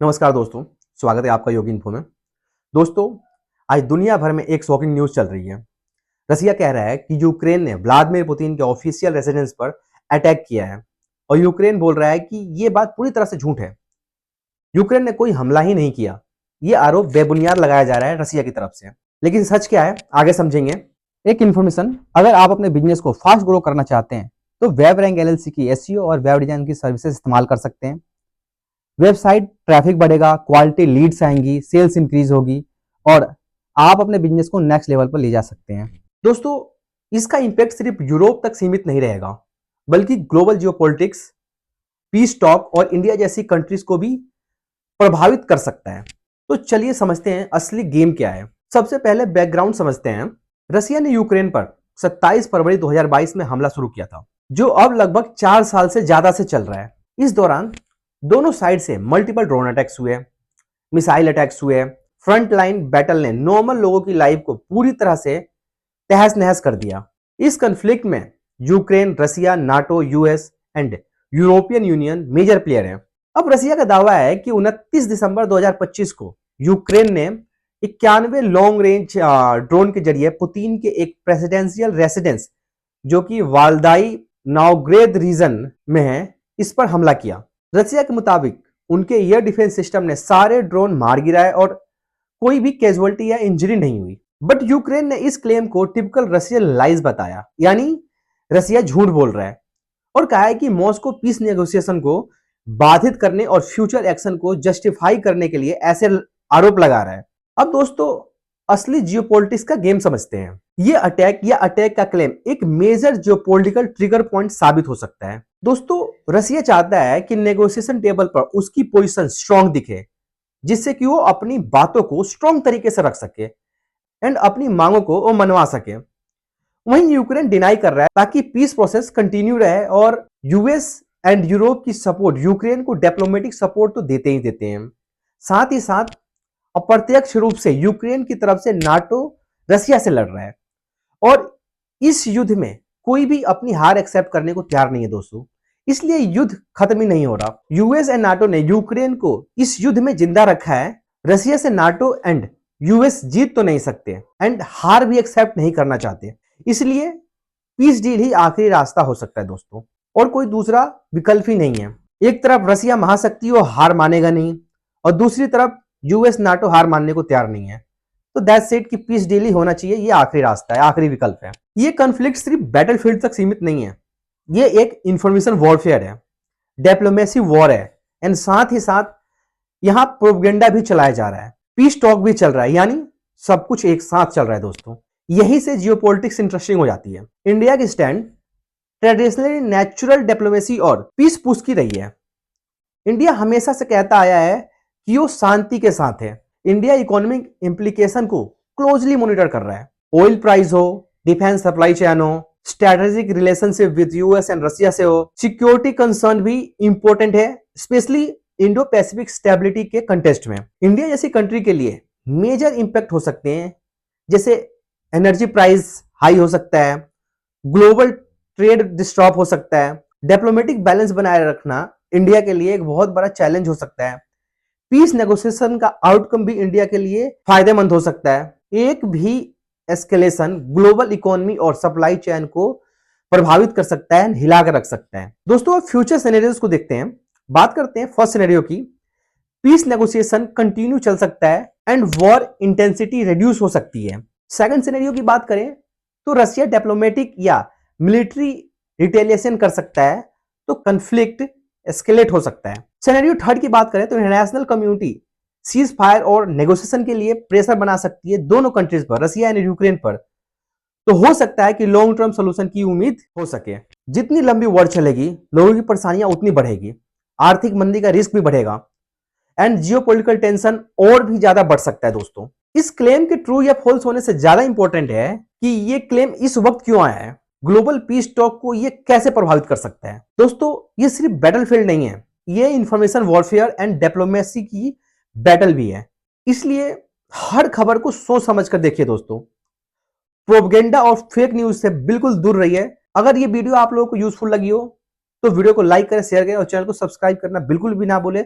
नमस्कार दोस्तों, स्वागत है आपका योग इन्फो में। दोस्तों, आज दुनिया भर में एक शॉकिंग न्यूज़ चल रही है। रसिया कह रहा है कि यूक्रेन ने व्लादिमीर पुतिन के ऑफिशियल रेजिडेंस पर अटैक किया है और यूक्रेन बोल रहा है कि ये बात पूरी तरह से झूठ है। यूक्रेन ने कोई हमला ही नहीं किया। ये आरोप बेबुनियाद लगाया जा रहा है रसिया की तरफ से। लेकिन सच क्या है, आगे समझेंगे। एक इन्फॉर्मेशन, अगर आप अपने बिजनेस को फास्ट ग्रो करना चाहते हैं तो वेब रैंक एलएलसी की एसईओ और वेब डिजाइन की सर्विसेज इस्तेमाल कर सकते हैं। वेबसाइट ट्रैफिक बढ़ेगा, क्वालिटी लीड्स आएंगी, सेल्स इंक्रीज होगी और आप अपने बिजनेस को नेक्स्ट लेवल पर ले जा सकते हैं। दोस्तों, इसका इंपैक्ट सिर्फ यूरोप तक सीमित नहीं रहेगा, बल्कि ग्लोबल जियोपॉलिटिक्स, पीस टॉक और इंडिया जैसी कंट्रीज को भी प्रभावित कर सकता है। तो चलिए समझते हैं असली गेम क्या है। सबसे पहले बैकग्राउंड समझते हैं। रसिया ने यूक्रेन पर 27 फरवरी 2022 में हमला शुरू किया था, जो अब लगभग 4 साल से ज्यादा से चल रहा है। इस दौरान दोनों साइड से मल्टीपल ड्रोन अटैक्स हुए, मिसाइल अटैक्स हुए। फ्रंट लाइन बैटल ने नॉर्मल लोगों की लाइफ को पूरी तरह से तहस नहस कर दिया। इस कन्फ्लिक्ट में Ukraine, Russia, NATO, US and European Union major player हैं। अब रसिया का दावा है कि 29 दिसंबर 2025 को यूक्रेन ने 91 लॉन्ग रेंज ड्रोन के जरिए पुतिन के एक प्रेसिडेंशियल रेसिडेंस, जो कि वाल्दाई नौग्रेद रीजन में है, इस पर हमला किया। रसिया के मुताबिक उनके एयर डिफेंस सिस्टम ने सारे ड्रोन मार गिराए और कोई भी कैजुअलिटी या इंजरी नहीं हुई। बट यूक्रेन ने इस क्लेम को टिपिकल रशियन लाइज बताया, यानी रसिया झूठ बोल रहा है और कहा है कि मॉस्को पीस नेगोशिएशन को बाधित करने और फ्यूचर एक्शन को जस्टिफाई करने के लिए ऐसे आरोप लगा रहा है। अब दोस्तों, असली जियोपॉलिटिक्स का गेम समझते हैं। ये अटैक का क्लेम एक मेजर जियोपॉलिटिकल ट्रिगर पॉइंट साबित हो सकता है। दोस्तों, रसिया चाहता है कि नेगोशिएशन टेबल पर उसकी पोजीशन स्ट्रांग दिखे, जिससे कि वो अपनी बातों को स्ट्रांग तरीके से रख सके एंड अपनी मांगों को वो मनवा सके। वहीं यूक्रेन डिनाई कर रहा है ताकि पीस प्रोसेस कंटिन्यू रहे और यूएस एंड यूरोप की सपोर्ट यूक्रेन को डिप्लोमेटिक सपोर्ट तो देते ही देते हैं। साथ ही साथ अप्रत्यक्ष रूप से यूक्रेन की तरफ से नाटो रसिया से लड़ रहा है और इस युद्ध में कोई भी अपनी हार एक्सेप्ट करने को तैयार नहीं है दोस्तों। इसलिए युद्ध खत्म ही नहीं हो रहा। यूएस एंड नाटो ने यूक्रेन को इस युद्ध में जिंदा रखा है। रसिया से नाटो एंड यूएस जीत तो नहीं सकते एंड हार भी एक्सेप्ट नहीं करना चाहते। इसलिए पीस डील ही आखिरी रास्ता हो सकता है दोस्तों, और कोई दूसरा विकल्प ही नहीं है। एक तरफ रसिया महाशक्ति वो हार मानेगा नहीं और दूसरी तरफ यूएस नाटो हार मानने को तैयार नहीं है। तो दैट्स इट कि पीस डील ही होना चाहिए। ये आखिरी रास्ता है, आखिरी विकल्प है। ये कॉन्फ्लिक्ट सिर्फ बैटलफील्ड तक सीमित नहीं है। ये एक इंफॉर्मेशन वॉरफेयर है, डिप्लोमेसी वॉर है एंड साथ ही साथ यहां प्रोपेगेंडा भी चलाया जा रहा है, पीस टॉक भी चल रहा है, यानी सब कुछ एक साथ चल रहा है दोस्तों। यहीं से जियोपॉलिटिक्स इंटरेस्टिंग हो जाती है। इंडिया की स्टैंड ट्रेडिशनली नेचुरल डिप्लोमेसी और पीस पुश की रही है। इंडिया हमेशा से कहता आया है कि वो शांति के साथ है। इंडिया इकोनॉमिक इंप्लीकेशन को क्लोजली मॉनिटर कर रहा है। ऑयल प्राइस हो, डिफेंस सप्लाई चेन हो, strategic relationship with US and Russia से हो, सिक्योरिटी कंसर्न भी इंपॉर्टेंट है, स्पेशली इंडो पैसिफिक स्टेबिलिटी के कंटेस्ट में। इंडिया जैसी कंट्री के लिए मेजर इंपैक्ट हो सकते हैं, जैसे एनर्जी प्राइस हाई हो सकता है, ग्लोबल ट्रेड डिस्टर्ब हो सकता है। डिप्लोमेटिक बैलेंस बनाए रखना इंडिया के लिए एक बहुत बड़ा चैलेंज हो सकता है। पीस नेगोशिएशन का आउटकम भी इंडिया के लिए फायदेमंद हो सकता है। एक भी एस्केलेशन ग्लोबल इकोनॉमी और सप्लाई चेन को प्रभावित कर सकता है, हिला कर रख सकता है। दोस्तों, अब फ्यूचर सिनेरियोज को देखते हैं। बात करते हैं फर्स्ट सिनेरियो की। पीस नेगोशिएशन कंटिन्यू चल सकता है एंड वॉर इंटेंसिटी रिड्यूस हो सकती है। सेकंड सिनेरियो की बात करें तो रसिया डिप्लोमेटिक या मिलिट्री रिटेलिएशन कर सकता है, तो कन्फ्लिक्ट एस्केलेट हो सकता है। सिनेरियो थर्ड की बात करें तो इंटरनेशनल कम्युनिटी सीज फायर और नेगोशिएशन के लिए प्रेशर बना सकती है दोनों कंट्रीज पर, रसिया एंड यूक्रेन पर। तो हो सकता है कि लॉन्ग टर्म सोल्यूशन की उम्मीद हो सके। जितनी लंबी वॉर चलेगी, लोगों की परेशानियां उतनी बढ़ेगी, आर्थिक मंदी का रिस्क भी बढ़ेगा एंड जियोपॉलिटिकल टेंशन और भी ज्यादा बढ़ सकता है दोस्तों। इस क्लेम के ट्रू या फॉल्स होने से ज्यादा इंपॉर्टेंट है कि ये क्लेम इस वक्त क्यों आया है, ग्लोबल पीस टॉक को ये कैसे प्रभावित कर सकता है। दोस्तों, ये सिर्फ बैटलफील्ड नहीं है, ये इंफॉर्मेशन वॉरफेयर एंड डिप्लोमेसी की बैटल भी है। इसलिए हर खबर को सोच समझ कर देखिए दोस्तों। प्रोपेगेंडा और फेक न्यूज से बिल्कुल दूर रहिए। अगर ये वीडियो आप लोगों को यूजफुल लगी हो तो वीडियो को लाइक करें, शेयर करें और चैनल को सब्सक्राइब करना बिल्कुल भी ना भूलें,